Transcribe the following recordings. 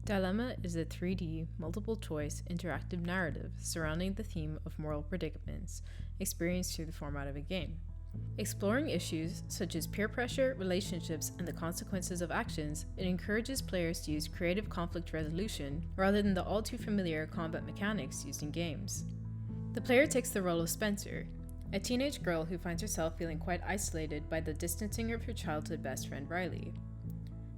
Dilemma is a 3D, multiple-choice, interactive narrative surrounding the theme of moral predicaments, experienced through the format of a game. Exploring issues such as peer pressure, relationships, and the consequences of actions, it encourages players to use creative conflict resolution rather than the all-too-familiar combat mechanics used in games. The player takes the role of Spencer, a teenage girl who finds herself feeling quite isolated by the distancing of her childhood best friend Riley.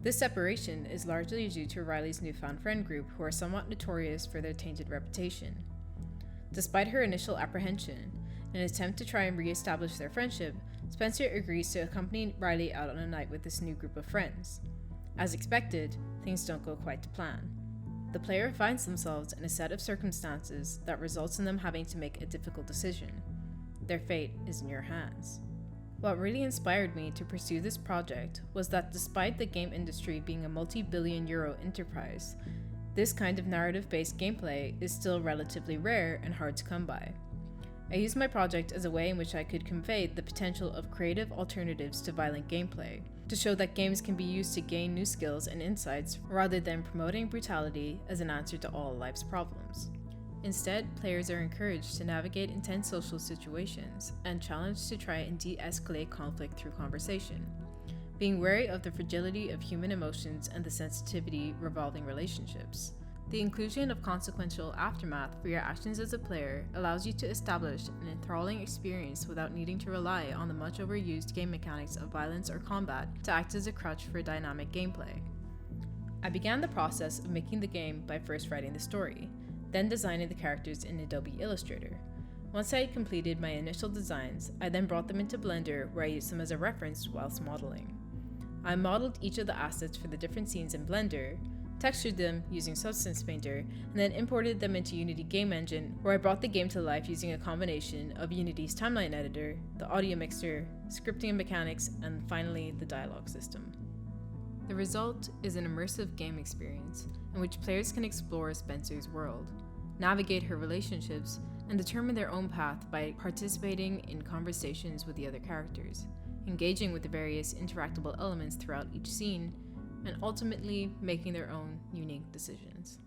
This separation is largely due to Riley's newfound friend group, who are somewhat notorious for their tainted reputation. Despite her initial apprehension, in an attempt to try and re-establish their friendship, Spencer agrees to accompany Riley out on a night with this new group of friends. As expected, things don't go quite to plan. The player finds themselves in a set of circumstances that results in them having to make a difficult decision. Their fate is in your hands. What really inspired me to pursue this project was that despite the game industry being a multi-billion-euro enterprise, this kind of narrative-based gameplay is still relatively rare and hard to come by. I used my project as a way in which I could convey the potential of creative alternatives to violent gameplay, to show that games can be used to gain new skills and insights rather than promoting brutality as an answer to all life's problems. Instead, players are encouraged to navigate intense social situations and challenged to try and de-escalate conflict through conversation, being wary of the fragility of human emotions and the sensitivity revolving relationships. The inclusion of consequential aftermath for your actions as a player allows you to establish an enthralling experience without needing to rely on the much overused game mechanics of violence or combat to act as a crutch for dynamic gameplay. I began the process of making the game by first writing the story, then designing the characters in Adobe Illustrator. Once I had completed my initial designs, I then brought them into Blender, where I used them as a reference whilst modeling. I modeled each of the assets for the different scenes in Blender, textured them using Substance Painter, and then imported them into Unity Game Engine, where I brought the game to life using a combination of Unity's timeline editor, the audio mixer, scripting and mechanics, and finally the dialogue system. The result is an immersive game experience in which players can explore Spencer's world, navigate her relationships, and determine their own path by participating in conversations with the other characters, engaging with the various interactable elements throughout each scene, and ultimately making their own unique decisions.